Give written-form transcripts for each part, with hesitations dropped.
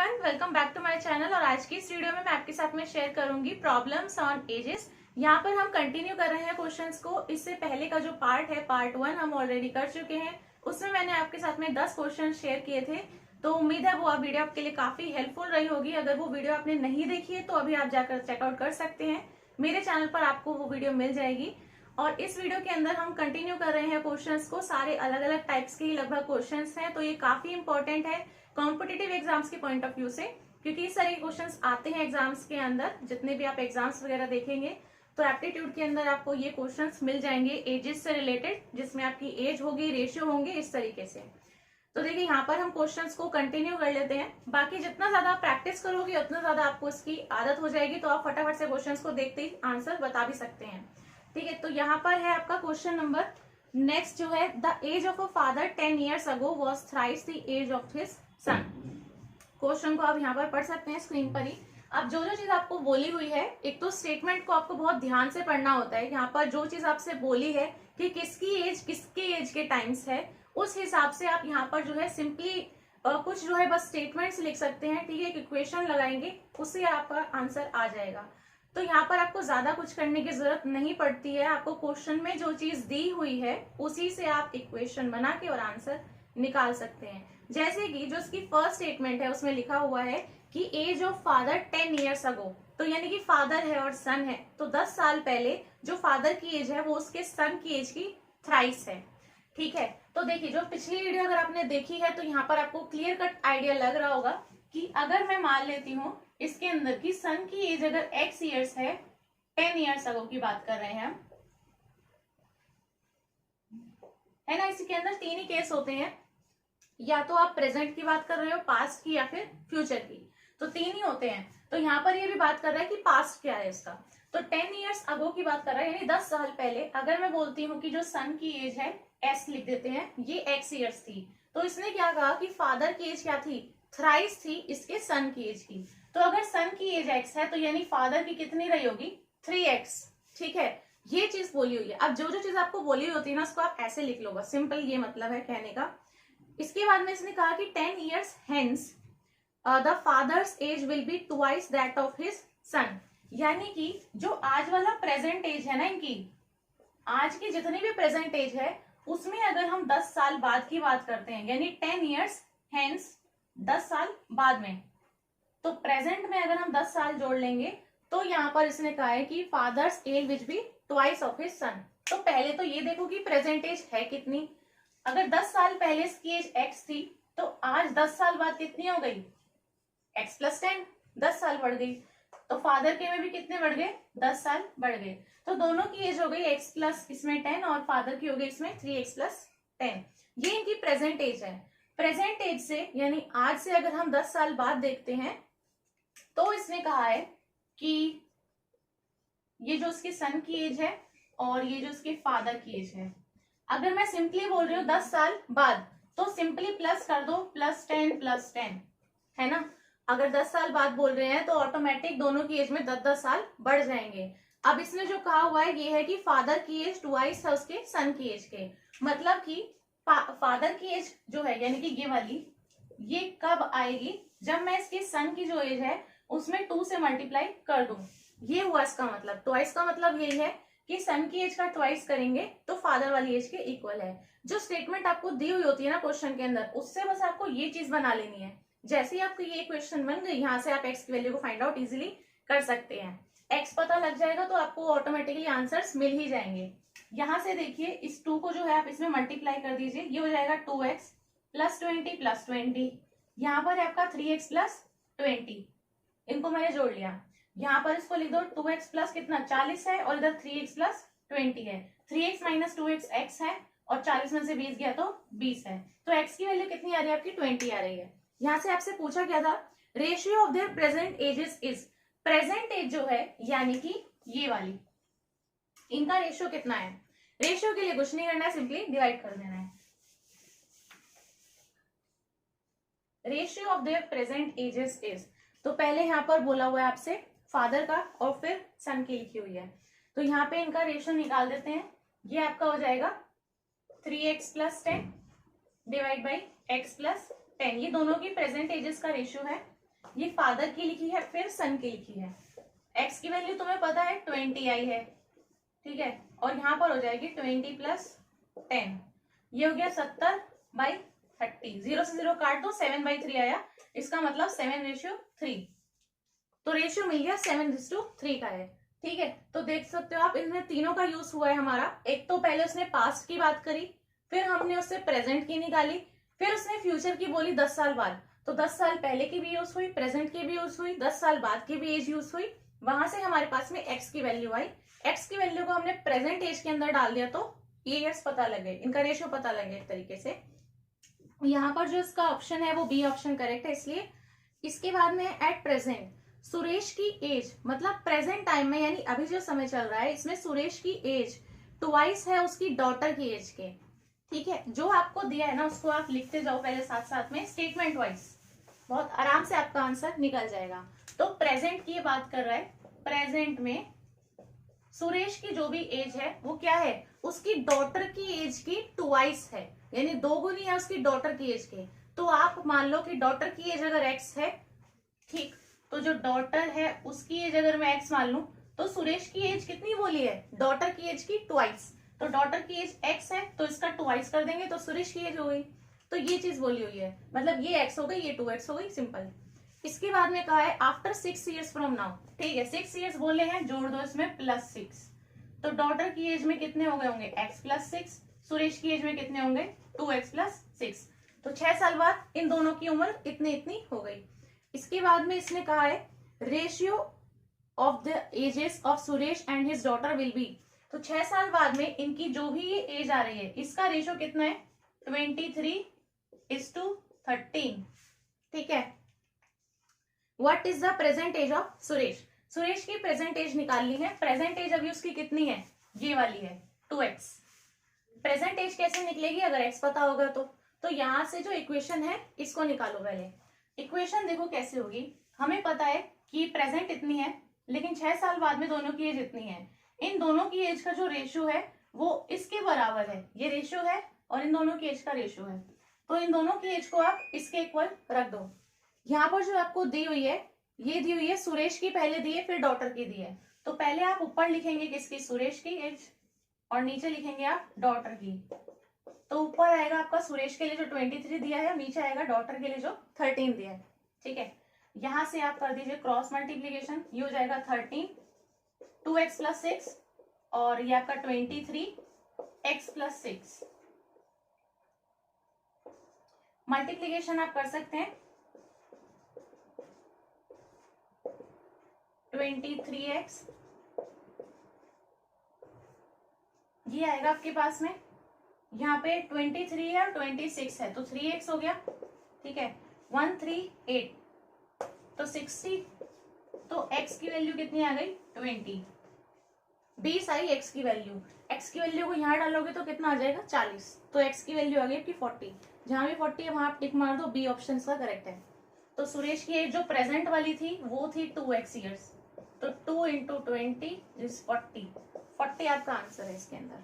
Everyone, welcome back to my channel. और आज की इस वीडियो में मैं आपके साथ में शेयर करूंगी प्रॉब्लम्स ऑन एजेस। यहाँ पर हम कंटिन्यू कर रहे हैं क्वेश्चंस को। इससे पहले का जो पार्ट है, पार्ट 1 हम ऑलरेडी कर चुके हैं। उसमें मैंने आपके साथ में 10 क्वेश्चन शेयर किए थे। तो उम्मीद है वो वीडियो आपके लिए काफी हेल्पफुल रही होगी। अगर वो वीडियो आपने नहीं देखी है तो अभी आप जाकर चेकआउट कर सकते हैं। मेरे चैनल पर आपको वो वीडियो मिल जाएगी। और इस वीडियो के अंदर हम कंटिन्यू कर रहे हैं क्वेश्चंस को। सारे अलग अलग टाइप्स के ही लगभग क्वेश्चंस हैं, तो ये काफी इंपॉर्टेंट है कॉम्पिटिटिव एग्जाम्स के पॉइंट ऑफ व्यू से, क्योंकि इस तरह के क्वेश्चंस आते हैं एग्जाम्स के अंदर। जितने भी आप एग्जाम्स वगैरह देखेंगे तो एप्टीट्यूड के अंदर आपको ये क्वेश्चंस मिल जाएंगे एजेस से रिलेटेड, जिसमें आपकी एज होगी, रेशियो होंगे, इस तरीके से। तो देखिए यहाँ पर हम क्वेश्चंस को कंटिन्यू कर लेते हैं। बाकी जितना ज्यादा आप प्रैक्टिस करोगे उतना ज्यादा आपको इसकी आदत हो जाएगी, तो आप फटाफट से क्वेश्चंस को देखते ही आंसर बता भी सकते हैं। ठीक है, तो यहाँ पर है आपका क्वेश्चन नंबर नेक्स्ट जो है, the age of a father 10 years ago was thrice the age of his son। Question को आप यहाँ पर पढ़ सकते हैं स्क्रीन पर ही। अब जो जो चीज आपको बोली हुई है, एक तो स्टेटमेंट को आपको बहुत ध्यान से पढ़ना होता है। यहाँ पर जो चीज आपसे बोली है कि किसकी एज किसके एज के टाइम्स है, उस हिसाब से आप यहाँ पर जो है सिंपली कुछ जो है बस स्टेटमेंट्स लिख सकते हैं। ठीक है, एक इक्वेशन लगाएंगे, उससे आपका आंसर आ जाएगा। तो यहाँ पर आपको ज्यादा कुछ करने की जरूरत नहीं पड़ती है। आपको क्वेश्चन में जो चीज दी हुई है उसी से आप इक्वेशन बना के और आंसर निकाल सकते हैं। जैसे कि जो इसकी फर्स्ट स्टेटमेंट है उसमें लिखा हुआ है कि age of father 10 years ago, तो यानी कि फादर है और सन है, तो 10 साल पहले जो फादर की एज है वो उसके सन की एज की थ्राइस है। ठीक है, तो देखिए जो पिछली वीडियो अगर आपने देखी है तो यहाँ पर आपको क्लियर कट आइडिया लग रहा होगा कि अगर मैं मान लेती हूँ इसके अंदर की सन की एज अगर x years है, 10 years ago की बात कर रहे हैं हम, है ना। इसके अंदर तीन ही केस होते हैं, या तो आप प्रेजेंट की बात कर रहे हो, पास्ट की, या फिर फ्यूचर की, तो तीन ही होते हैं। तो यहाँ पर ये भी बात कर रहा है कि पास्ट क्या है इसका, तो 10 years ago की बात कर रहा है, यानी 10 साल पहले। अगर मैं बोलती हूँ कि जो सन की एज है s लिख देते हैं, ये x years थी, तो इसने क्या कहा कि फादर की एज क्या थी, थ्राइस थी इसके सन की एज की। तो अगर सन की एज x है तो यानी फादर की कितनी रही होगी, 3x। ठीक है, ये चीज बोली हुई है। अब जो जो चीज आपको बोली हुई होती है ना, उसको आप ऐसे लिख लो बस, सिंपल ये मतलब है कहने का। इसके बाद में इसने कहा कि 10 years hence the father's age will be twice that of his सन, यानी कि जो आज वाला प्रेजेंट एज है ना इनकी, आज की जितनी भी प्रेजेंट एज है उसमें अगर हम 10 साल बाद की बात करते हैं, यानी 10 years hence 10 साल बाद में, तो प्रेजेंट में अगर हम 10 साल जोड़ लेंगे तो यहाँ पर इसने कहा है कि father's age which be twice of his सन। तो पहले तो ये देखो कि प्रेजेंट एज है कितनी। अगर 10 साल पहले इसकी एज x थी तो आज 10 साल बाद कितनी हो गई, x + 10, 10 साल बढ़ गई। तो फादर के में भी कितने बढ़ गए, 10 साल बढ़ गए। तो दोनों की एज हो गई x + इसमें 10 और फादर की हो गई इसमें 3x + 10। ये इनकी प्रेजेंट एज है। प्रेजेंट एज से यानी आज से अगर हम 10 साल बाद देखते हैं तो इसने कहा है कि ये जो उसके सन की एज है और ये जो उसके फादर की एज है, अगर मैं सिंपली बोल रही हूँ 10 साल बाद, तो सिंपली प्लस कर दो, +10 + 10, है ना। अगर 10 साल बाद बोल रहे हैं तो ऑटोमेटिक दोनों की एज में 10-10 साल बढ़ जाएंगे। अब इसने जो कहा हुआ है ये है कि फादर की एज ट्वाइस है उसके सन की एज के, मतलब कि फादर की एज जो है यानी कि ये वाली, ये कब आएगी, जब मैं इसके सन की जो एज है उसमें 2 से मल्टीप्लाई कर दूं। ये हुआ इसका मतलब। ट्वाइस का मतलब यही है कि सन की एज का ट्वाइस करेंगे तो फादर वाली एज के इक्वल है। जो स्टेटमेंट आपको दी हुई होती है ना क्वेश्चन के अंदर, उससे बस आपको ये चीज बना लेनी है। जैसे ही आपकी ये क्वेश्चन बन गई, यहाँ से आप x की वैल्यू को फाइंड आउट इजीली कर सकते हैं। x पता लग जाएगा तो आपको ऑटोमेटिकली आंसर्स मिल ही जाएंगे। यहाँ से देखिए इस 2 को जो है आप इसमें मल्टीप्लाई कर दीजिए, ये हो जाएगा 2x + 20 + 20। यहाँ पर आपका 3x + 20, इनको मैंने जोड़ लिया। यहाँ पर इसको लिख दो 2x + कितना 40 है और इधर 3x + 20 है। 3x - 2x x है और 40 में से 20 गया तो 20 है। तो x की वैल्यू कितनी आ रही है आपकी, 20 आ रही है। यहाँ से आपसे पूछा क्या था, ratio of their present ages is, present age जो है यानी कि ये वाली, इनका रेशियो कितना है। रेशियो के लिए कुछ नहीं करना है, सिंपली डिवाइड कर देना है। Ratio of their present ages is, तो पहले यहाँ पर बोला हुआ है आपसे फादर का और फिर सन की लिखी हुई है, तो यहाँ पे इनका रेशियो निकाल देते हैं। ये आपका हो जाएगा 3x + 10 / x + 10, ये दोनों की प्रेजेंट एजेस का रेशियो है। ये फादर की लिखी है, फिर सन की लिखी है। एक्स की वैल्यू तुम्हें पता है 20 आई है, ठीक है, और यहाँ पर हो जाएगी 20 + 10, ये हो गया 70/30। 0 से 0 काट दो, 7/3 आया, इसका मतलब 7:3, तो रेशियो मिल गया 7:3 का है। ठीक है, तो देख सकते हो आप इनमें तीनों का यूज हुआ है हमारा। एक तो पहले उसने पास्ट की बात करी, फिर हमने उससे प्रेजेंट की निकाली, फिर उसने फ्यूचर की बोली 10 साल बाद, तो 10 साल पहले की भी यूज हुई, प्रेजेंट की भी यूज हुई, 10 साल बाद की भी एज यूज हुई, वहां से हमारे पास में एक्स की वैल्यू आई। एक्स की वैल्यू को हमने प्रेजेंट एज के अंदर डाल दिया, तो ईयर्स पता लगे, इनका रेशियो पता लगे एक तरीके से। यहाँ पर जो इसका ऑप्शन है वो बी ऑप्शन करेक्ट है, इसलिए। इसके बाद में एट प्रेजेंट सुरेश की एज, मतलब प्रेजेंट टाइम में यानी अभी जो समय चल रहा है इसमें सुरेश की एज ट्वाइस है उसकी डॉटर की एज के। ठीक है, जो आपको दिया है ना उसको आप लिखते जाओ पहले साथ साथ में स्टेटमेंट वाइज, बहुत आराम से आपका आंसर निकल जाएगा। तो प्रेजेंट की बात कर रहा है, प्रेजेंट में सुरेश की जो भी एज है वो क्या है, उसकी डॉटर की एज की ट्वाइस है, यानी 2 गुनी है उसकी डॉटर की एज के। तो आप मान लो कि डॉटर की एज अगर एक्स है, ठीक, तो जो डॉटर है उसकी एज अगर मैं एक्स मान लूं, तो सुरेश की एज कितनी बोली है, डॉटर की एज की ट्वाइस, तो डॉटर की एज एक्स है तो इसका ट्वाइस कर देंगे तो सुरेश की एज हो गई। तो ये चीज बोली हुई है, मतलब ये एक्स हो गई, ये 2x हो गई, सिंपल। इसके बाद में कहा है आफ्टर 6 years फ्रॉम नाउ, ठीक है, 6 years बोले हैं, जोड़ दो इसमें +6, तो डॉटर की एज में कितने हो गए होंगे x + 6, सुरेश की एज में कितने होंगे 2x + 6, तो 6 साल बाद इन दोनों की उम्र इतनी इतनी हो गई। इसके बाद में इसने कहा है ratio of the ages of Suresh and his daughter will be, तो 6 साल बाद में इनकी जो भी ये एज आ रही है इसका रेशियो कितना है 23:13, ठीक है। What is the present age of Suresh, Suresh की प्रेजेंट एज निकालनी है। प्रेजेंट एज अभी उसकी कितनी है, ये वाली है 2x। प्रेजेंट एज कैसे निकलेगी अगर x पता होगा तो यहां से जो इक्वेशन है इसको निकालो पहले। इक्वेशन देखो कैसे होगी, हमें पता है कि प्रेजेंट इतनी है लेकिन 6 साल बाद में दोनों की एज इतनी है, इन दोनों की एज का जो रेशियो है वो इसके बराबर है, ये रेशियो है और इन दोनों की एज का रेशियो है, तो इन दोनों की एज को आप इसके इक्वल रख दो। यहाँ पर जो आपको दी हुई है ये दी हुई है सुरेश की, पहले दी है फिर डॉटर की दी है, तो पहले आप ऊपर लिखेंगे किसकी, सुरेश की एज, और नीचे लिखेंगे आप डॉटर की। तो ऊपर आएगा आपका सुरेश के लिए जो 23 दिया है, नीचे आएगा डॉटर के लिए जो 13 दिया है, ठीक है। यहां से आप कर दीजिए क्रॉस मल्टीप्लीकेशन, ये हो जाएगा 13, 2x + 6 और ये आपका 23 x + 6, मल्टीप्लीकेशन आप कर सकते हैं 23x, ये आएगा आपके पास में, यहाँ पे 23 है और 26 है तो 3x हो गया, ठीक है, 138 तो 60, तो x की वैल्यू कितनी आ गई 20, 20 आई x की वैल्यू। x की वैल्यू को यहाँ डालोगे तो कितना आ जाएगा 40, तो x की वैल्यू आ गई आपकी 40, जहां भी 40 है वहां आप टिक मार दो, बी ऑप्शन का करेक्ट है। तो सुरेश की एज जो प्रेजेंट वाली थी वो थी 2x ईयर्स, तो 2 × 20 इज 40 आपका आंसर है इसके अंदर।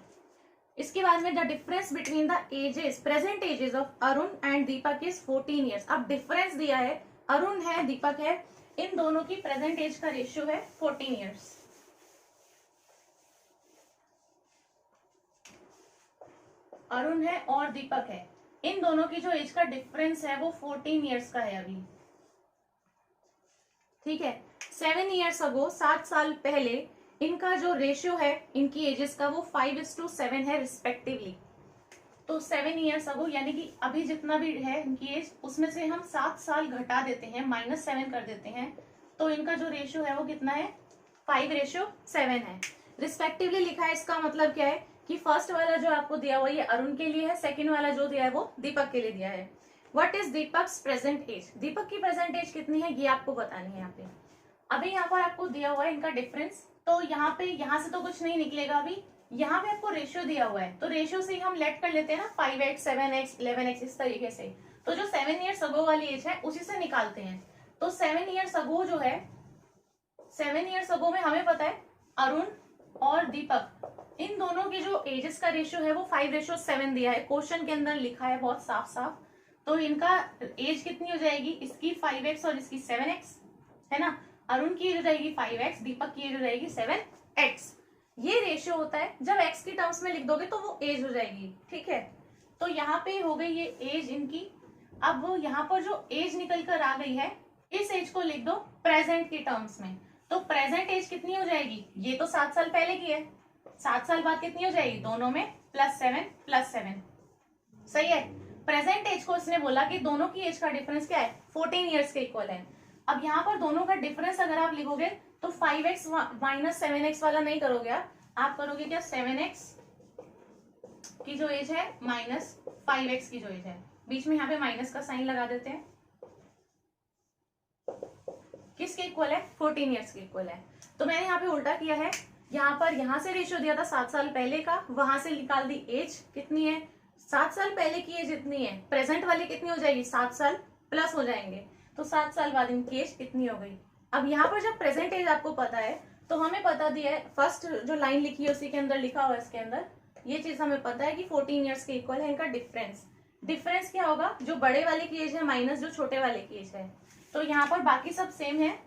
इसके बाद में the difference between the ages, present ages of Arun and Deepak is 14 years. अब डिफरेंस दिया है, अरुण है दीपक है, इन दोनों की प्रेजेंट एज का रेशियो है 14 ईयर्स। अरुण है और दीपक है, इन दोनों की जो एज का डिफरेंस है वो 14 ईयर्स का है अभी, ठीक है। 7 ईयर्स अगो, 7 साल पहले इनका जो रेशियो है इनकी एजेस का वो 5:7 है रिस्पेक्टिवली। तो 7 ईयर्स अगो यानी कि अभी जितना भी है इनकी एज उसमें से हम 7 साल घटा देते हैं, -7 कर देते हैं, तो इनका जो रेशियो है वो कितना है 5:7 है। रिस्पेक्टिवली लिखा है, इसका मतलब क्या है कि फर्स्ट वाला जो आपको दिया हुआ ये अरुण के लिए है, सेकेंड वाला जो दिया है वो दीपक के लिए दिया है। व्हाट इज दीपक्स प्रेजेंट एज, दीपक की प्रेजेंट एज कितनी है ये आपको बतानी है यहाँ पे। अभी यहाँ पर आपको दिया हुआ है इनका डिफरेंस, तो यहाँ पे यहाँ से तो कुछ नहीं निकलेगा, अभी यहाँ पे आपको रेशियो दिया हुआ है तो रेशियो से ही हम लेट कर लेते हैं ना, 5x 7x 11x इस तरीके से। तो जो 7 ईयर्स अगो वाली एज है उसी से निकालते हैं। तो 7 ईयर्स अगो जो है, 7 ईयर्स अगो में हमें पता है अरुण और दीपक इन दोनों की जो एजेस का रेशियो है वो 5:7 दिया है, क्वेश्चन के अंदर लिखा है बहुत साफ साफ। तो इनका एज कितनी हो जाएगी, इसकी 5x और इसकी 7x है ना। अरुण की एज हो जाएगी 5x, दीपक की एज हो जाएगी 7x। ये रेशियो होता है, जब x की टर्म्स में लिख दोगे तो वो एज हो जाएगी, ठीक है। तो यहाँ पे हो गई ये एज इनकी। अब यहाँ पर जो एज निकल कर आ गई है, इस एज को लिख दो प्रेजेंट की टर्म्स में। तो प्रेजेंट एज कितनी हो जाएगी, ये तो 7 साल पहले की है, 7 साल बाद कितनी हो जाएगी, दोनों में +7 सही है। प्रेजेंट एज को इसने बोला कि दोनों की एज का डिफरेंस क्या है, 14 ईयर्स के इक्वल है। अब यहाँ पर दोनों का डिफरेंस अगर आप लिखोगे तो 5x माइनस 7x वाला नहीं करोगे आप करोगे क्या, 7x की जो एज है माइनस 5x की जो एज है, बीच में यहाँ पे माइनस का साइन लगा देते हैं। किसके इक्वल है, 14 ईयर्स के इक्वल है। तो मैंने यहाँ पे उल्टा किया है, यहाँ पर यहाँ से रेशियो दिया था 7 साल पहले का, वहां से निकाल दी एज कितनी है, 7 साल पहले की एज इतनी है, प्रेजेंट वाली कितनी हो जाएगी, 7 साल प्लस हो जाएंगे, तो 7 साल बाद इनकी एज कितनी हो गई। अब यहाँ पर जब प्रेजेंट एज आपको पता है तो हमें पता दिया है, फर्स्ट जो लाइन लिखी है उसी के अंदर लिखा हुआ है, इसके अंदर ये चीज हमें पता है कि 14 ईयर्स के इक्वल है इनका डिफरेंस। डिफरेंस क्या होगा, जो बड़े वाले की एज है माइनस जो छोटे वाले की एज है। तो यहाँ पर बाकी सब सेम है,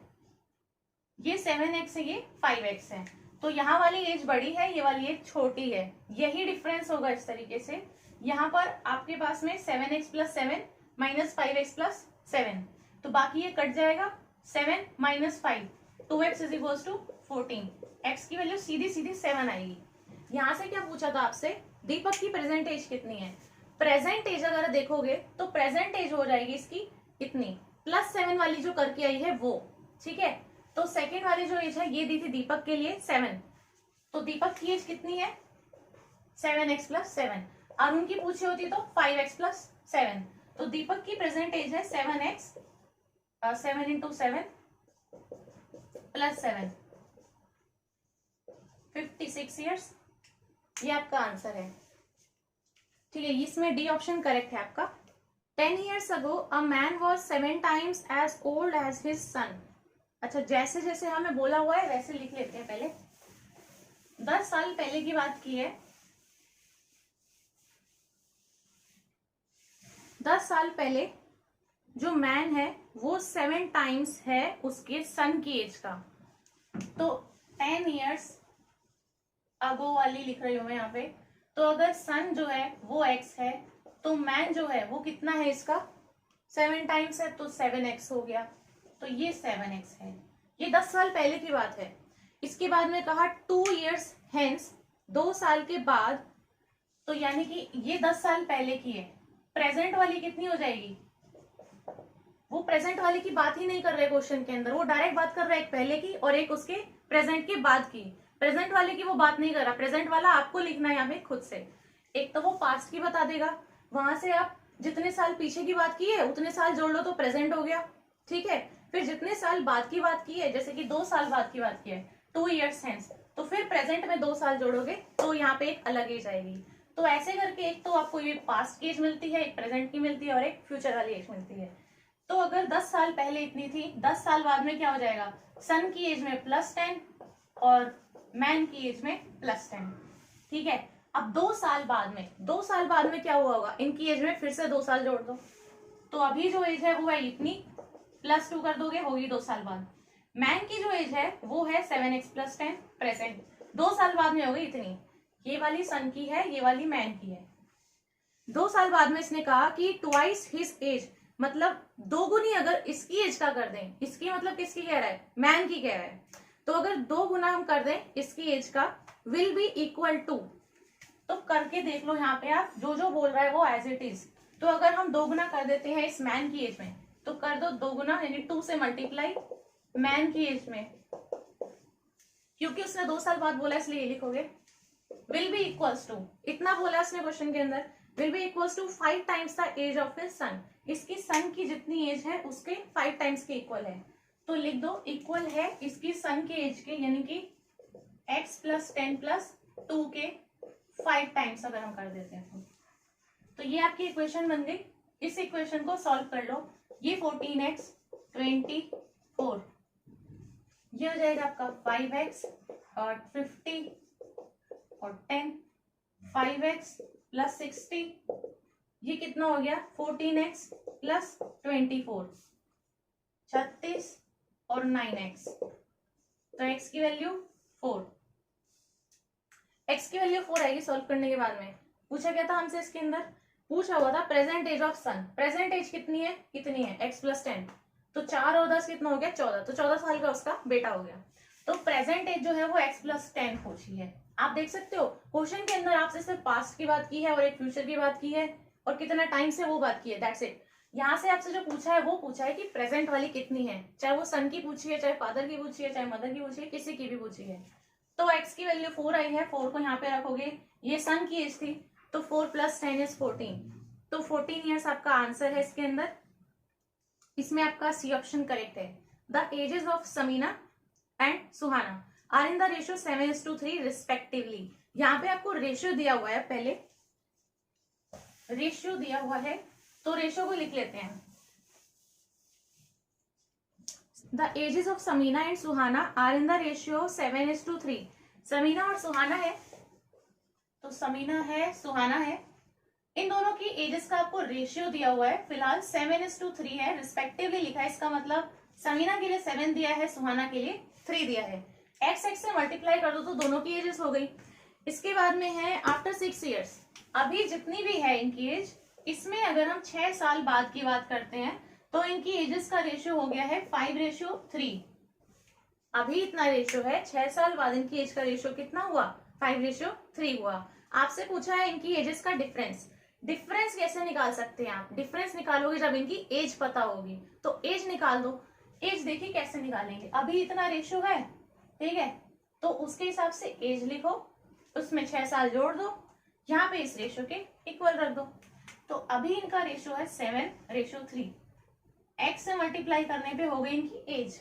ये 7x है, ये 5x है, तो यहाँ वाली एज बड़ी है, ये वाली एज छोटी है, यही डिफरेंस होगा इस तरीके से। यहाँ पर आपके पास में 7x + 7 माइनस 5x + 7, तो बाकी ये कट जाएगा, 7 - 5 2x = 14, x की वैल्यू सीधी सीधी 7 आएगी। यहाँ से क्या पूछा था आपसे, दीपक की प्रेजेंट एज कितनी है। प्रेजेंट एज अगर देखोगे तो प्रेजेंट एज हो जाएगी इसकी इतनी, +7 वाली जो करके आई है वो, ठीक है। तो सेकेंड वाली जो एज है ये दी थी दीपक के लिए 7, तो दीपक की एज कितनी है 7x + 7। अरुण की पूछी होती तो 5x + 7, तो दीपक की प्रेजेंट एज है 7x 7 × 7 + 7 56 ईयर्स, ये आपका आंसर है, ठीक है। इसमें डी ऑप्शन करेक्ट है आपका। 10 years ago a man was 7 times as old as his son। अच्छा, जैसे जैसे हमें बोला हुआ है वैसे लिख लेते हैं। पहले 10 साल पहले की बात की है, 10 साल पहले जो मैन है वो 7 टाइम्स है उसके सन की एज का। तो 10 years अगो वाली लिख रही हूं मैं यहाँ पे। तो अगर सन जो है वो x है तो मैन जो है वो कितना है इसका 7 टाइम्स है, तो 7x हो गया, तो ये 7x है। ये 10 साल पहले की बात है। इसके बाद में कहा 2 years hence, 2 साल के बाद, तो यानी कि ये 10 साल पहले की है। प्रेजेंट वाली कितनी हो जाएगी, वो प्रेजेंट वाली की बात ही नहीं कर रहे क्वेश्चन के अंदर, वो डायरेक्ट बात कर रहा है एक पहले की और एक उसके प्रेजेंट के बाद की। प्रेजेंट वाले की वो बात नहीं कर रहा, प्रेजेंट वाला आपको लिखना है यहाँ पे खुद से। एक तो वो पास्ट की बता देगा, वहां से आप जितने साल पीछे की बात की है उतने साल जोड़ लो तो प्रेजेंट हो गया, ठीक है। फिर जितने साल बाद की बात की है, जैसे कि 2 साल बाद की बात की है 2 years hence, तो फिर प्रेजेंट में 2 साल जोड़ोगे तो यहाँ पे एक अलग एज आएगी। तो ऐसे करके एक तो आपको ये पास्ट की एज मिलती है, एक प्रेजेंट की मिलती है और एक फ्यूचर वाली एज मिलती है। तो अगर 10 साल पहले इतनी थी, 10 साल बाद में क्या हो जाएगा, सन की एज में +10 और मैन की एज में +10, ठीक है। अब 2 साल बाद में, 2 साल बाद में क्या हुआ होगा, इनकी एज में फिर से 2 साल जोड़ दो, तो अभी जो एज है वो है इतनी, +2 कर दोगे होगी 2 साल बाद। मैन की जो एज है वो है 7x + 10 प्रेजेंट, 2 साल बाद में होगी इतनी, ये वाली सन की है, ये वाली मैन की है। 2 साल बाद में इसने कहा कि ट्वाइस हिज एज, मतलब 2 गुनी अगर इसकी एज का कर दें, इसकी मतलब किसकी कह रहा है, मैन की कह रहा है, तो अगर 2 गुना हम कर दें इसकी एज का, विल बी इक्वल टू, तो करके देख लो यहाँ पे आप, जो जो बोल रहा है वो एज इट इज। तो अगर हम 2 गुना कर देते हैं इस मैन की एज में, तो कर दो 2 गुना यानी 2 से मल्टीप्लाई मैन की एज में, क्योंकि उसने 2 साल बाद बोला इसलिए ये लिखोगे। विल बी इक्वल्स टू, इतना बोला उसने क्वेश्चन के अंदर, will be equals to 5 times the age of his son, इसकी सन की जितनी एज है उसके 5 टाइम्स के इक्वल है। तो लिख दो इक्वल है इसकी सन के एज के, यानी कि x + 10 + 2 के 5 टाइम्स अगर हम कर देते हैं तो ये आपकी इक्वेशन बन गई। इस इक्वेशन को सॉल्व कर लो, ये 14x 24, ये हो जाएगा आपका 5x और 50 और 10, 5x + 60 ये कितना हो गया 14x प्लस 24, 36 और 9x, तो x की वैल्यू 4, x की वैल्यू 4 आएगी सॉल्व करने के बाद में। पूछा क्या था हमसे इसके अंदर, पूछा हुआ था present age of son, present age कितनी है x प्लस 10, तो 4 और 10 कितना हो गया 14, तो 14 साल का उसका बेटा हो गया। तो प्रेजेंट एज जो है वो x प्लस 10 पूछी है। आप देख सकते हो क्वेश्चन के अंदर आपसे सिर्फ पास्ट की बात की है और एक फ्यूचर की बात की है और कितना टाइम से वो बात की है, दैट्स इट। यहाँ से आपसे जो पूछा है वो पूछा है कि प्रेजेंट वाली कितनी है, चाहे वो सन की पूछी है, चाहे फादर की पूछी है, चाहे मदर की पूछी है, किसी की भी पूछी है। तो x की वैल्यू 4 आई है, 4 को यहाँ पे रखोगे, ये सन की एज थी, तो 4 प्लस 10 इज 14, तो 14 ईयर्स आपका आंसर है इसके अंदर। इसमें आपका सी ऑप्शन करेक्ट है। The ages of Samina and Suhana are in the ratio 7:3 respectively. यहाँ पे आपको रेशियो दिया हुआ है, पहले रेशियो दिया हुआ है तो रेशियो को लिख लेते हैं। The ages of Samina and Suhana are in the ratio 7:3। Samina और सुहाना है, तो समीना है सुहाना है, इन दोनों की एजेस का आपको रेशियो दिया हुआ है, फिलहाल 7:3 है, रिस्पेक्टिवली लिखा है। इसका मतलब समीना के लिए 7 दिया है, सुहाना के लिए 3 दिया है। एक्स एक्स से मल्टीप्लाई कर दो तो दोनों की एजेस हो गई। इसके बाद में है आफ्टर 6 ईयर्स, अभी जितनी भी है इनकी एज, इसमें अगर हम 6 साल बाद की बात करते हैं तो इनकी एजेस का रेशियो हो गया है 5:3। अभी इतना रेशियो है, 6 साल बाद इनकी एज का रेशियो कितना हुआ 5:3 हुआ। आपसे पूछा है इनकी एजेस का डिफरेंस, डिफरेंस कैसे निकाल सकते हैं आप, डिफरेंस निकालोगे जब इनकी एज पता होगी, तो एज निकाल दो। एज देखिए कैसे निकालेंगे, अभी इतना रेशियो है, ठीक है, तो उसके हिसाब से एज लिखो, उसमें 6 साल जोड़ दो, यहाँ पे इस रेशियो के इक्वल रख दो। तो अभी इनका रेशियो है 7:3, एक्स से मल्टीप्लाई करने पे हो गई इनकी एज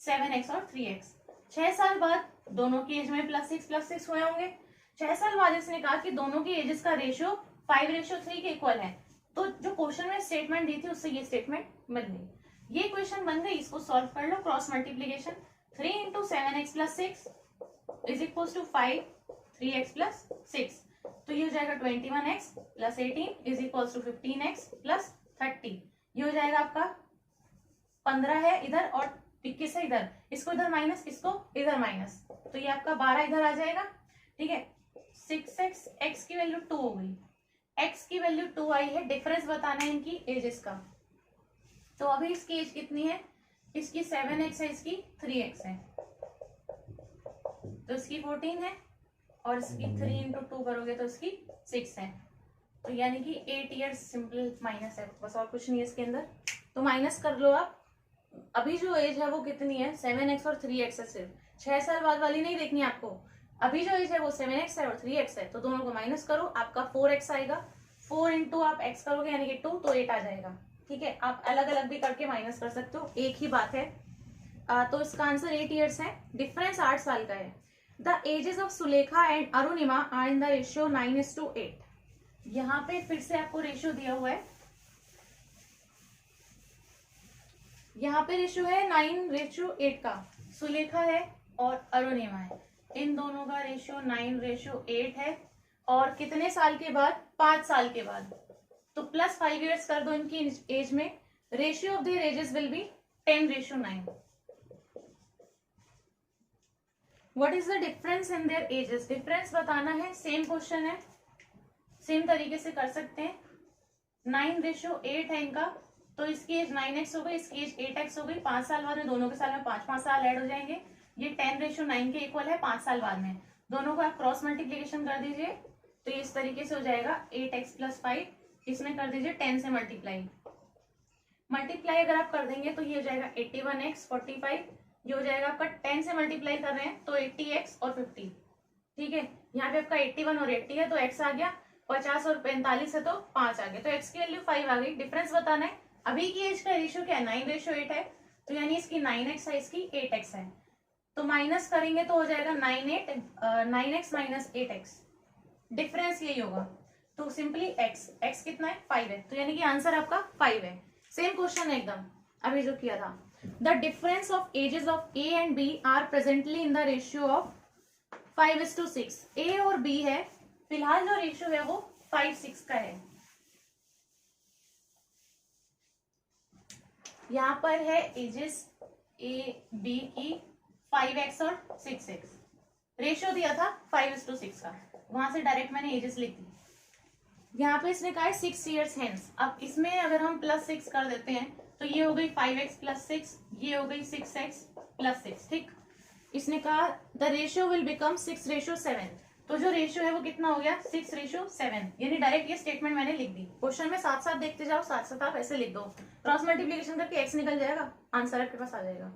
7x और 3x। 6 साल बाद दोनों की एज में +6 हुए होंगे। 6 साल बाद इसने कहा कि दोनों की एजेस का रेशियो 5:3 के इक्वल है, तो जो क्वेश्चन में स्टेटमेंट दी थी उससे ये स्टेटमेंट बन गई। ये क्वेश्चन बन गई, इसको सॉल्व कर लो, क्रॉस मल्टीप्लीकेशन 3 × 7x + 6 = 5, 3x + 6, तो ये हो जाएगा 21x + 18 = 15x + 30। ये हो जाएगा आपका 15 है इधर और 21 है इधर, इसको इधर माइनस, इसको इधर माइनस, तो ये आपका 12 इधर आ जाएगा, ठीक है। 6x, x की वैल्यू 2 हो गई, x की वैल्यू 2 आई है, डिफरेंस बताना है इनकी एजेस का। तो अभी इसकी एज कितनी है, इसकी 7x है, इसकी 3x है, तो इसकी 14 है और इसकी 3 × 2 करोगे तो इसकी 6 है, तो यानी कि 8 ईयर्स सिंपल माइनस है, बस और कुछ नहीं है इसके अंदर। तो माइनस कर लो आप। अभी जो एज है वो कितनी है 7x और 3x है, सिर्फ 6 साल बाद वाली नहीं देखनी आपको। अभी जो एज है वो 7x है और 3x है, तो दोनों को माइनस करो, आपका 4x आएगा, 4 × आप x करोगे यानी कि 2, तो 8 आ जाएगा, ठीक है। आप अलग अलग भी करके माइनस कर सकते हो, एक ही बात है। तो इसका आंसर 8 ईयर्स है, डिफरेंस 8 साल का है। The ages of Sulekha and Arunima are in the ratio 9:8। यहाँ पे फिर से आपको रेशियो दिया हुआ है, यहाँ पे रेशियो है 9:8 का, सुलेखा है और अरुणिमा है, इन दोनों का रेशियो 9:8 है। और कितने साल के बाद, 5 साल के बाद, तो +5 ईयर्स कर दो इनकी एज में, ratio of there edges will be 10:9। What is the difference in their edges, difference बताना है, सेम क्वेश्चन है, सेम तरीके से कर सकते हैं। 9:8 है इनका, तो इसकी एज 9x हो गई, इसकी एज 8x हो गई, 5 साल बाद में दोनों के साल में 5-5 साल ऐड हो जाएंगे, ये 10:9 के इक्वल है 5 साल बाद में। दोनों को आप क्रॉस मल्टीप्लीकेशन कर दीजिए तो ये इस तरीके से हो जाएगा 8x + 5, इसमें कर दीजिए 10 से मल्टीप्लाई अगर आप कर देंगे तो ये हो जाएगा 81x 45, ये हो जाएगा आपका 10 से मल्टीप्लाई कर रहे हैं तो 80x और 50, ठीक है। यहाँ पे आपका 81 और 80 है तो x आ गया, 50 और 45 है तो 5 आ गया, तो x की वैल्यू 5 आ गई। डिफरेंस बताना है, अभी की एज का रेशियो क्या है 9:8 है, तो यानी इसकी 9x है, इसकी 8x है, तो माइनस करेंगे तो हो जाएगा 9x - 8x, डिफरेंस यही होगा, तो सिंपली x कितना है 5 है, तो यानी कि आंसर आपका 5 है। सेम क्वेश्चन है एकदम अभी जो किया था। The difference of ages of A and B are presently in the ratio of 5:6। A और B है, फिलहाल जो रेशियो है वो 5:6 का है, यहाँ पर है एजेस ए बी की 5x और 6x, रेशियो दिया था 5:6 का, वहां से डायरेक्ट मैंने एजेस लिख दी। यहाँ पे इसने कहा है 6 years हेंस। अब इसमें अगर हम +6 कर देते हैं तो ये हो गई 5x + 6, ये हो गई 6x + 6, ठीक। इसने कहा द रेशियो विल बिकम 6:7, तो जो रेशियो है वो कितना हो गया 6:7, यानी डायरेक्ट ये स्टेटमेंट मैंने लिख दी। क्वेश्चन में साथ साथ देखते जाओ, साथ साथ आप ऐसे लिख दो, क्रॉस मल्टीप्लीकेशन करके x निकल जाएगा, आंसर आपके पास आ जाएगा।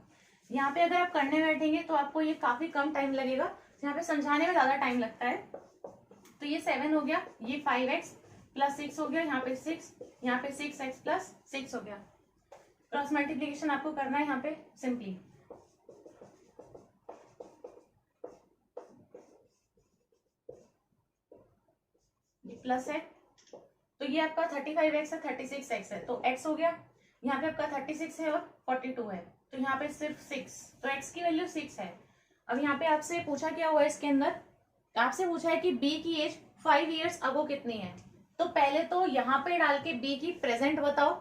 यहाँ पे अगर आप करने बैठेंगे तो आपको ये काफी कम टाइम लगेगा, यहाँ पे समझाने में ज्यादा टाइम लगता है। तो ये 7 हो गया, ये 5x + 6 हो गया, यहाँ पे 6, यहाँ पे 6x + 6 हो गया। क्रॉस मल्टीप्लीकेशन आपको करना है यहाँ पे सिंपली। प्लस है तो ये आपका 35x है, 36x है, तो x हो गया। यहाँ पे आपका 36 है और 42 है, तो यहाँ पे सिर्फ 6, तो x की वैल्यू 6 है। अब यहाँ पे आपसे पूछा क्या हुआ है, इसके अंदर आपसे पूछा है कि b की एज 5 years अगो कितनी है। तो पहले तो यहाँ पे डाल के b की प्रेजेंट बताओ,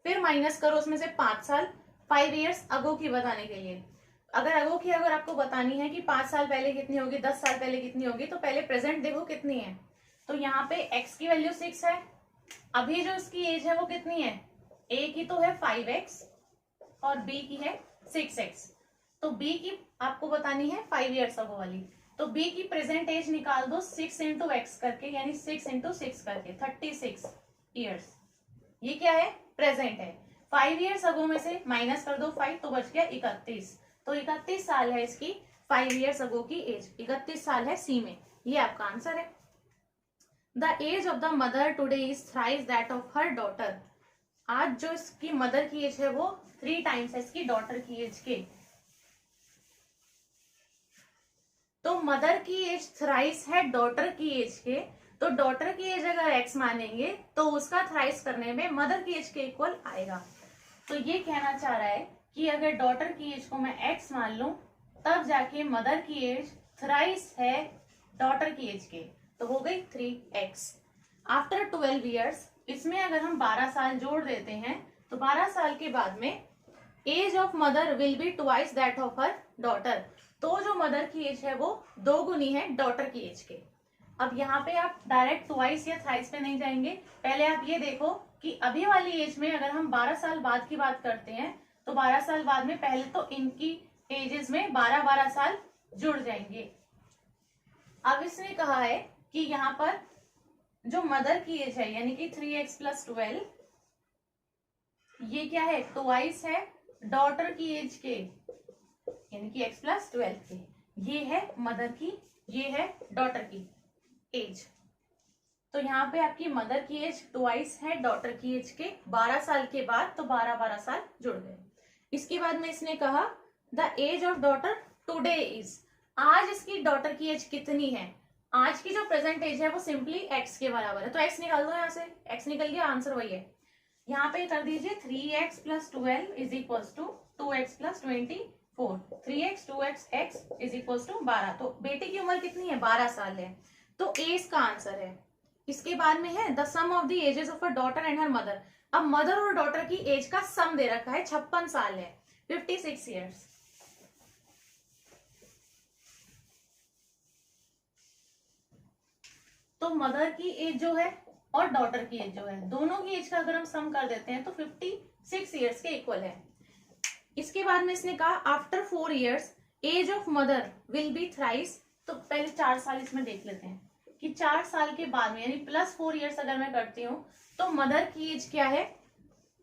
फिर माइनस करो उसमें से 5 साल 5 years अगो की बताने के लिए। अगर अगो की अगर आपको बतानी है कि 5 साल पहले कितनी होगी, 10 साल पहले कितनी होगी, तो पहले प्रेजेंट देखो कितनी है। तो यहाँ पे x की वैल्यू 6 है, अभी जो इसकी एज है वो कितनी है, a की तो है 5x और b की है 6x, तो b की आपको बतानी है 5 years अगो वाली, तो b की प्रेजेंट एज निकाल दो 6 × x करके, यानी 6 × 6 करके 36 years। ये क्या है, प्रेजेंट है। 5 years अगो में से माइनस कर दो 5, तो बच गया 31, तो 31 साल है इसकी 5 years अगो की एज, 31 साल है सी में, ये आपका आंसर है। The age of the mother today is thrice that of her daughter, आज जो इसकी मदर की एज है वो 3 times है इसकी डॉटर की एज के। तो मदर की एज थ्राइस है डॉटर की एज के, तो डॉटर की एज अगर x मानेंगे तो उसका थ्राइस करने में मदर की एज के इक्वल आएगा। तो ये कहना चाह रहा है कि अगर डॉटर की एज को मैं x मान लूं तब जाके मदर की एज थ्राइस है डॉटर की एज के, तो हो गई 3x। आफ्टर 12 years, इसमें अगर हम 12 साल जोड़ देते हैं तो 12 साल के बाद में age of mother will be twice that of her daughter, तो जो मदर की एज है वो 2 गुनी है डॉटर की एज के। अब यहाँ पे आप डायरेक्ट ट्वाइस या थ्राइस पे नहीं जाएंगे, पहले आप ये देखो कि अभी वाली एज में अगर हम 12 साल बाद की बात करते हैं तो 12 साल बाद में पहले तो इनकी एजेस में 12-12 साल जुड़ जाएंगे। अब इसने कहा है कि यहाँ पर जो मदर की एज है यानी कि 3x + 12, ये क्या है, ट्वाइस है डॉटर की एज के, यानी कि x + 12 के। ये है मदर की, ये है डॉटर की एज। तो यहाँ पे आपकी मदर की एज ट्वाइस है डॉटर की एज के, 12 साल के बाद तो 12-12 साल जुड़ गए। इसके बाद में इसने कहा the age of daughter today is, आज इसकी डॉटर की एज कितनी है। आज की जो प्रेजेंट एज है वो सिंपली x के बराबर है, तो x निकाल दो, यहाँ से x निकल गया, आंसर वही है। यहाँ पे कर दीजिए 3x + 12 = 2x + 24, 3x 2x x = 12। तो बेटी की उम्र कितनी है, 12 साल है, तो a इसका आंसर है। इसके बाद में है the sum of the ages of a daughter and her mother. अब मदर और डॉटर की एज का सम दे रखा है, 56 साल है, 56 years। तो मदर की एज जो है और डॉटर की एज जो है, दोनों की एज का अगर हम सम कर देते हैं तो 56 years के इक्वल है। इसके बाद में इसने कहा after 4 years age of mother will be thrice, तो पहले 4 साल इसमें देख लेते हैं कि 4 साल के बाद में यानी +4 years अगर मैं करती हूँ तो मदर की एज क्या है,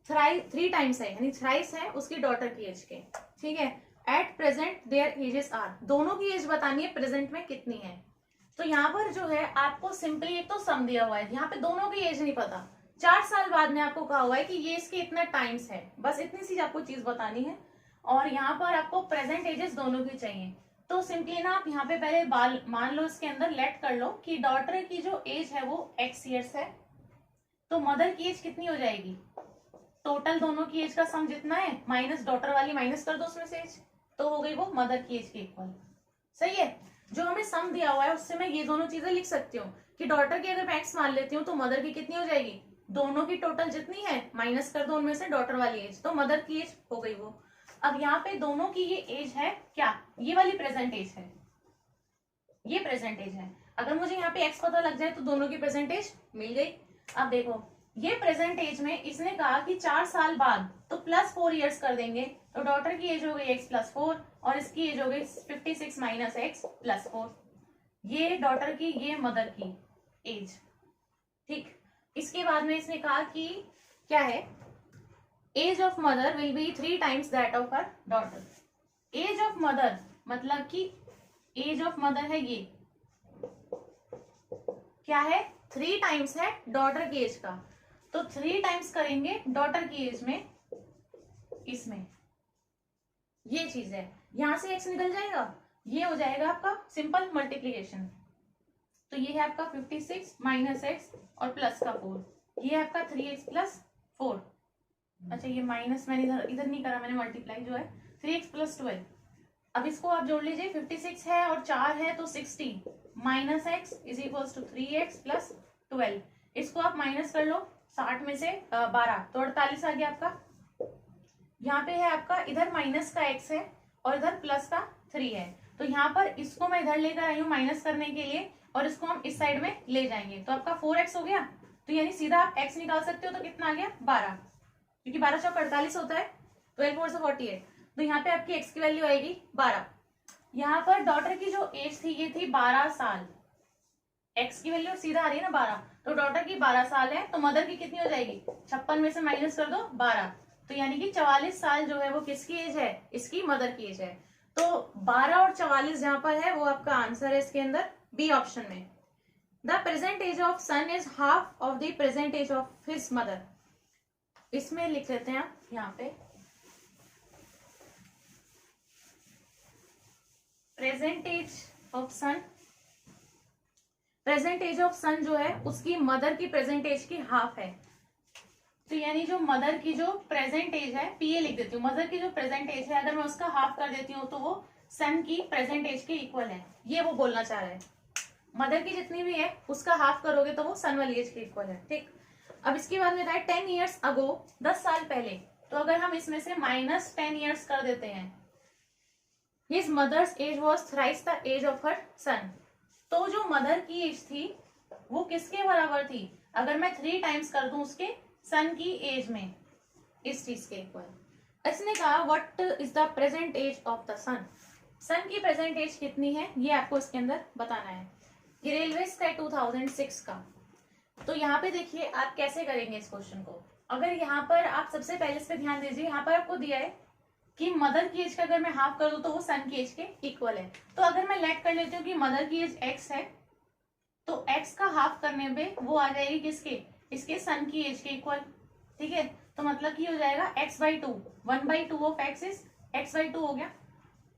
3 times है, यानी थ्राइस है उसकी डॉटर की एज के, ठीक है। At present their ages are, दोनों की एज बतानी है प्रेजेंट में कितनी है। तो यहाँ पर जो है आपको सिंपली एक तो सम दिया हुआ है, यहाँ पे दोनों की एज नहीं पता, 4 साल बाद में आपको कहा हुआ है कि ये इसके इतना टाइम्स है, बस इतनी सी आपको चीज बतानी है। और यहाँ पर आपको प्रेजेंट एजेस दोनों की चाहिए, तो सिंपली ना आप यहाँ पे पहले मान लो इसके अंदर लेट कर लो कि डॉटर की जो एज है वो x years है, तो मदर की एज कितनी हो जाएगी, टोटल दोनों की एज का सम जितना है माइनस डॉटर वाली माइनस कर दो उसमें से एज, तो हो गई वो मदर की एज के इक्वल। सही है, जो हमें सम दिया हुआ है उससे मैं ये दोनों चीजें लिख सकती हूँ कि डॉटर की अगर मैं x मान लेती हूँ तो मदर की कितनी हो जाएगी दोनों की टोटल जितनी है माइनस कर दो उनमें से डॉटर वाली एज, तो मदर की एज हो गई वो। अब यहाँ पे दोनों की ये एज है क्या, ये वाली प्रेजेंट एज है, ये प्रेजेंट एज है। अगर मुझे यहाँ पे एक्स पता लग जाए तो दोनों की प्रेजेंट एज मिल गई। अब देखो ये प्रेजेंट एज में इसने कहा कि 4 साल बाद तो +4 इयर्स कर देंगे, तो डॉटर की एज हो गई x+4 और इसकी एज हो गई 56 - x+4। ये डॉटर की, ये मदर की एज। ठीक, इसके बाद में इसने कहा कि क्या है, age of mother will be 3 times that of her daughter. Age of mother मतलब कि एज ऑफ मदर है ये क्या है, 3 times है डॉटर की एज का, तो 3 times करेंगे डॉटर की एज में, इसमें ये चीज है। यहां से x निकल जाएगा, ये हो जाएगा आपका सिंपल मल्टीप्लीकेशन। तो ये है आपका 56 - x और प्लस का 4, ये है आपका 3x+4। अच्छा ये माइनस मैंने इधर नहीं करा, मैंने मल्टीप्लाई जो है 3x+12। अब इसको आप जोड़ लीजिए, 56 है और 4 है तो 60 - x = 3x+12। इसको आप माइनस कर लो, 60 में से 12 तो 48 आ गया आपका। यहाँ पे है आपका, इधर माइनस का x है और इधर प्लस का 3 है, तो यहाँ पर इसको मैं इधर लेकर आई हूँ माइनस करने के लिए और इसको हम इस साइड में ले जाएंगे, तो आपका 4x हो गया। तो यानी सीधा आप x निकाल सकते हो, तो कितना आ गया 12, क्योंकि 12 चौक 48 होता है, 12 4 से 48, तो यहाँ पे आपकी x की वैल्यू आएगी 12। यहाँ पर डॉटर की जो एज थी ये थी 12 साल, x की वैल्यू सीधा आ रही है ना 12, तो डॉटर की 12 साल है, तो मदर की कितनी हो जाएगी, 56 में से माइनस कर दो 12, तो यानी कि 44 साल जो है वो किसकी एज है, इसकी मदर की एज है। तो 12 और 44 जहां पर है वो आपका आंसर है इसके अंदर बी ऑप्शन में। The present age of son is half of the present age of his mother. इसमें लिख लेते हैं आप यहाँ पे, present age of son, present age of son जो है उसकी मदर की प्रेजेंट एज की हाफ है, तो यानी जो मदर की जो प्रेजेंट एज है, पीए लिख देती हूँ, मदर की जो प्रेजेंट एज है अगर मैं उसका हाफ कर देती हूँ तो वो सन की प्रेजेंट एज के इक्वल है, ये वो बोलना चाह रहा है। मदर की जितनी भी है उसका हाफ करोगे तो वो सन वाली एज के इक्वल है। ठीक, अब इसके बाद में था 10 years ago, 10 साल पहले, तो अगर हम इसमें से -10 years कर देते हैं, his mother's age was thrice the age of her son, तो जो मदर की एज थी वो किसके बराबर थी, अगर मैं 3 times कर दूं उसके सन की एज में, इस चीज के इक्वल। इसने कहा what is the present age of the son, son की प्रेजेंट एज कितनी है ये आपको इसके अंदर बताना है। ये रेलवे का 2006 का। तो यहाँ पे देखिए आप कैसे करेंगे इस क्वेश्चन को। अगर यहाँ पर आप सबसे पहले इस पे ध्यान दीजिए, यहाँ पर आपको दिया है कि मदर की एज का अगर मैं हाफ कर दूं तो वो सन की एज के इक्वल है, तो अगर मैं लेट कर लेती हूँ कि मदर की एज x है तो x का हाफ करने पे वो आ जाएगी किसके, इसके सन की एज के इक्वल। ठीक है, तो मतलब कि हो जाएगा x/2, 1/2 of x is x/2 हो गया।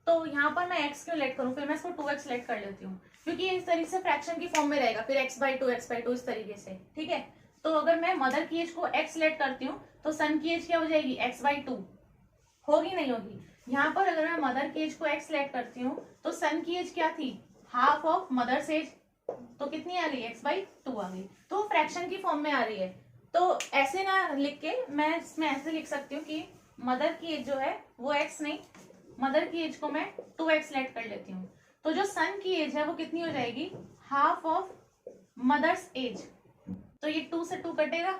तो यहाँ पर मैं x क्यों लेट करूं, फिर मैं इसको 2x लेट कर लेती हूँ, क्योंकि इस तरीके से फ्रैक्शन की फॉर्म में रहेगा, फिर x/2 इस तरीके से। ठीक है, तो अगर मैं मदर की एज को x लेट करती हूँ तो सन की एज क्या हो जाएगी, x/2 होगी नहीं होगी। यहाँ पर अगर मैं मदर की एज को x लेट करती हूँ तो सन की एज क्या थी, हाफ ऑफ मदर्स एज, तो कितनी आ रही है, x/2 आ गई, तो फ्रैक्शन की फॉर्म में आ रही है। तो ऐसे ना लिख के मैं इसमें ऐसे लिख सकती हूँ कि मदर की एज जो है वो x नहीं, मदर की एज को मैं 2x लेट कर लेती हूँ, तो जो सन की एज है वो कितनी हो जाएगी, हाफ ऑफ मदर्स एज, तो ये 2 से 2 कटेगा,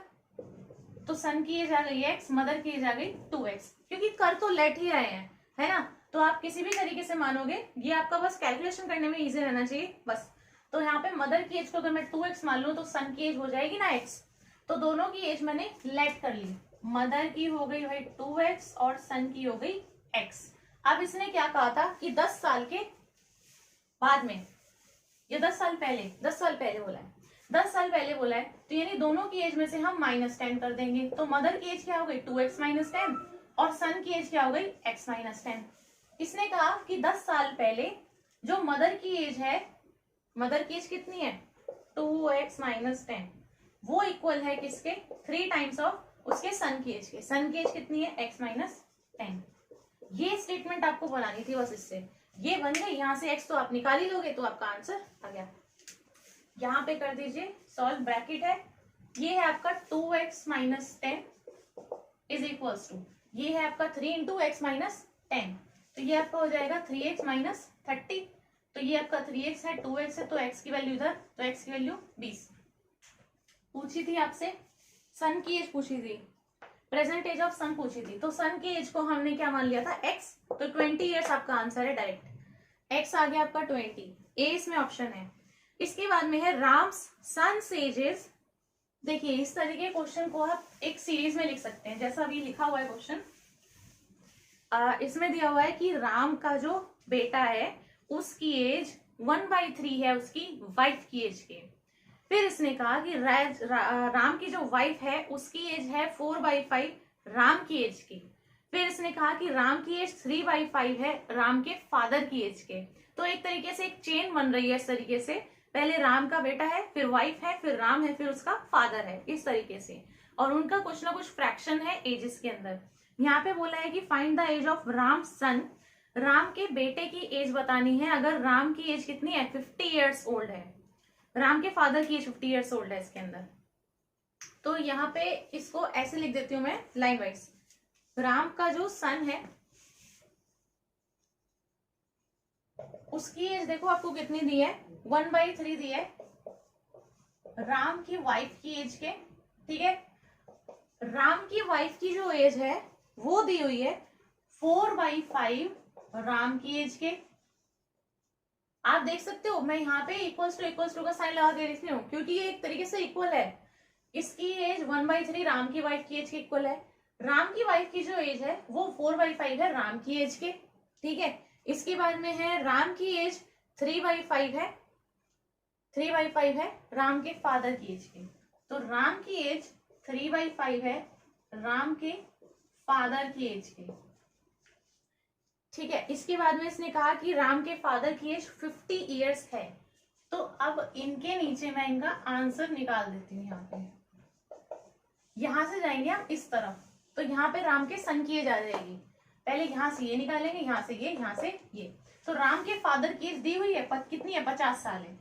तो सन की एज आ गई x, मदर की एज आ गई 2x, क्योंकि कर तो लेट ही रहे हैं, है ना, तो आप किसी भी तरीके से मानोगे, ये आपका बस कैलकुलेशन करने में इजी रहना चाहिए बस। तो यहाँ पे मदर की एज को अगर मैं 2x मान लूं तो सन की एज हो जाएगी ना x, तो दोनों की एज मैंने लेट कर ली, मदर की हो गई भाई 2x और सन की हो गई x। अब इसने क्या कहा था कि 10 साल के बाद में, ये 10 साल पहले बोला है, 10 साल पहले बोला है, तो यानी दोनों की एज में से हम -10 कर देंगे, तो मदर की एज क्या हो गई 2x - 10 और सन की एज क्या हो गई x - 10। इसने कहा कि 10 साल पहले जो मदर की एज है, मदर की एज कितनी है 2x - 10, वो इक्वल है किसके, 3 times ऑफ उसके सन की एज के, सन की एज कितनी है x - 10। ये स्टेटमेंट आपको बनानी थी बस, इससे ये बन गई, यहाँ से x तो आप निकाल ही लोगे तो आपका आंसर आ गया। यहाँ पे कर दीजिए सॉल्व, ब्रैकेट है ये है आपका 2x minus 10 is equals to, ये है आपका 3 इंटू एक्स माइनस 10, तो ये आपका हो जाएगा 3x माइनस 30, तो ये आपका 3x है, 2x है, तो x की वैल्यू इधर, तो x की वैल्यू 20। पूछी थी आपसे सन की एज पूछी थी, प्रेजेंट एज ऑफ सन पूछी थी, तो सन की एज को हमने क्या मान लिया था x, तो 20 ईयर्स आपका आंसर है डायरेक्ट। x आ गया आपका 20, ए इसमें ऑप्शन है। इसके बाद में है राम्स सन्स एजेस। देखिए इस तरीके के क्वेश्चन को आप एक सीरीज में लिख सकते हैं, जैसा अभी लिखा हुआ है क्वेश्चन। इसमें दिया हुआ है कि राम का जो बेटा है उसकी एज 1/3 है उसकी वाइफ की एज के। फिर इसने कहा कि राम की जो वाइफ है उसकी एज है 4/5 राम की एज की। फिर इसने कहा कि राम की एज 3/5 है राम के फादर की एज के। तो एक तरीके से एक चेन बन रही है इस तरीके से, पहले राम का बेटा है, फिर वाइफ है, फिर राम है, फिर उसका फादर है, इस तरीके से। और उनका कुछ ना कुछ फ्रैक्शन है एजेस के अंदर। यहाँ पे बोला है कि find the age of Ram son, Ram के बेटे की एज बतानी है। अगर राम की एज कितनी है 50 ईयर्स ओल्ड है, राम के फादर की एज 50 ईयर्स ओल्ड है इसके अंदर, तो यहाँ पे इसको ऐसे लिख देती हूं मैं लाइन वाइज। राम का जो सन है उसकी एज देखो आपको कितनी दी है, 1/3 दी है राम की वाइफ की एज के, ठीक है। राम की वाइफ की जो एज है वो दी हुई है 4/5 राम की एज के। आप देख सकते हो मैं यहाँ पे इक्वल्स टू का साइन लगा के लिख रही हूँ, क्योंकि ये एक तरीके से इक्वल है। इसकी एज 1/3 राम की वाइफ की एज के इक्वल है। राम की वाइफ की जो एज है वो 4/5 है राम की एज के, ठीक है। इसके बाद में है राम की एज 3/5 है, 3/5 है राम के फादर की एज के। तो राम की एज 3/5 है राम के फादर की एज के, ठीक है। इसके बाद में इसने कहा कि राम के फादर की एज 50 ईयर्स है। तो अब इनके नीचे मैं इनका आंसर निकाल देती हूँ। यहाँ पे यहां से जाएंगे हम इस तरफ, तो यहाँ पे राम के सन की एज आ जाएगी। पहले यहां से ये निकालेंगे, यहाँ से ये, यहाँ से ये। तो राम के फादर की एज दी हुई है कितनी है, 50 साल है।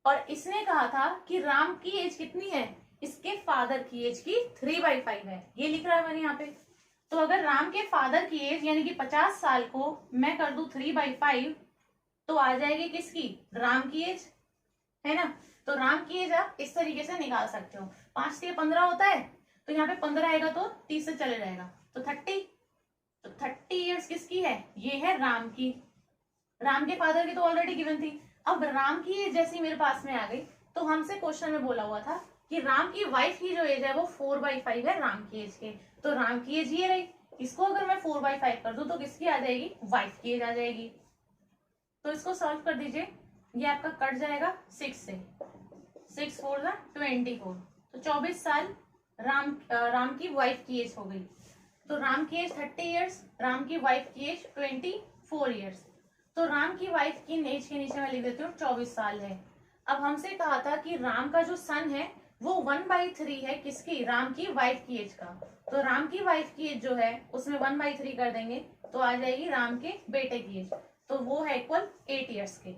और इसने कहा था कि राम की एज कितनी है, इसके फादर की एज की 3/5 है, ये लिख रहा है मैंने यहाँ पे। तो अगर राम के फादर की एज यानी कि 50 साल को मैं कर दूं 3/5, तो आ जाएगी किसकी, राम की एज, है ना। तो राम की एज आप इस तरीके से निकाल सकते हो। 5 से 15 होता है, तो यहाँ पे 15 आएगा तो 30 से चले जाएगा, तो 30। तो 30 ईयर्स किसकी है, ये है राम की। राम के फादर की तो ऑलरेडी गिवन थी। अब राम की एज जैसी मेरे पास में आ गई, तो हमसे क्वेश्चन में बोला हुआ था कि राम की वाइफ की जो एज है वो 4/5 है राम की एज के। तो राम की एज ये रही, इसको अगर मैं 4/5 कर दूं तो किसकी आ जाएगी, वाइफ की एज आ जाएगी। तो इसको सॉल्व कर दीजिए, ये आपका कट जाएगा 6 से, 6 4 24, तो 24 साल राम की वाइफ की एज हो गई। तो राम की एज 30 ईयर्स, राम की वाइफ की एज 24 ईयर्स। तो राम की वाइफ की एज के नीचे मैं लिख देती हूँ 24 साल है। अब हमसे कहा था कि राम का जो सन है वो 1/3 है किसकी, राम की वाइफ की एज का। तो राम की वाइफ की एज जो है उसमें 1/3 कर देंगे तो आ जाएगी राम के बेटे की एज, तो वो है इक्वल 8 ईयर्स के।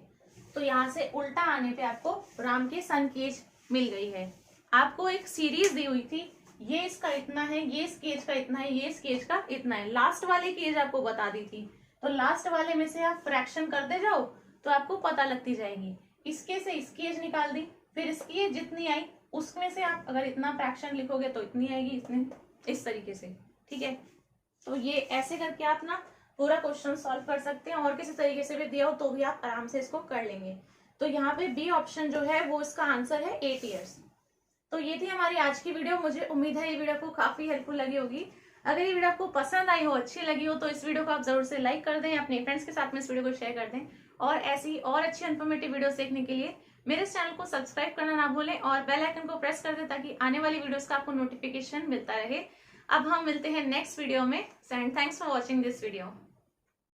तो यहाँ से उल्टा आने पे आपको राम के सन की एज मिल गई है। आपको एक सीरीज दी हुई थी, ये इसका इतना है, ये इसकी एज का इतना है, ये इसकी एज का इतना है। लास्ट वाले की एज आपको बता दी थी, तो लास्ट वाले में से आप फ्रैक्शन करते जाओ तो आपको पता लगती जाएगी। इसके से इसकी एज निकाल दी, फिर इसकी एज जितनी आई उसमें से आप अगर इतना फ्रैक्शन लिखोगे तो इतनी आएगी, इतने, इस तरीके से, ठीक है। तो ये ऐसे करके आप ना पूरा क्वेश्चन सॉल्व कर सकते हैं, और किसी तरीके से भी दिया हो तो भी आप आराम से इसको कर लेंगे। तो यहाँ पे बी ऑप्शन जो है वो इसका आंसर है 8 ईयर्स। तो ये थी हमारी आज की वीडियो। मुझे उम्मीद है ये वीडियो आपको काफी हेल्पफुल लगी होगी। अगर ये वीडियो आपको पसंद आई हो, अच्छी लगी हो, तो इस वीडियो को आप जरूर से लाइक कर दें, अपने फ्रेंड्स के साथ में इस वीडियो को शेयर कर दें, और ऐसी और अच्छी इन्फॉर्मेटिव वीडियोस देखने के लिए मेरे इस चैनल को सब्सक्राइब करना ना भूलें और बेल आइकन को प्रेस कर दें ताकि आने वाली वीडियोस का आपको नोटिफिकेशन मिलता रहे। अब हम मिलते हैं नेक्स्ट वीडियो में। And thanks for watching this video.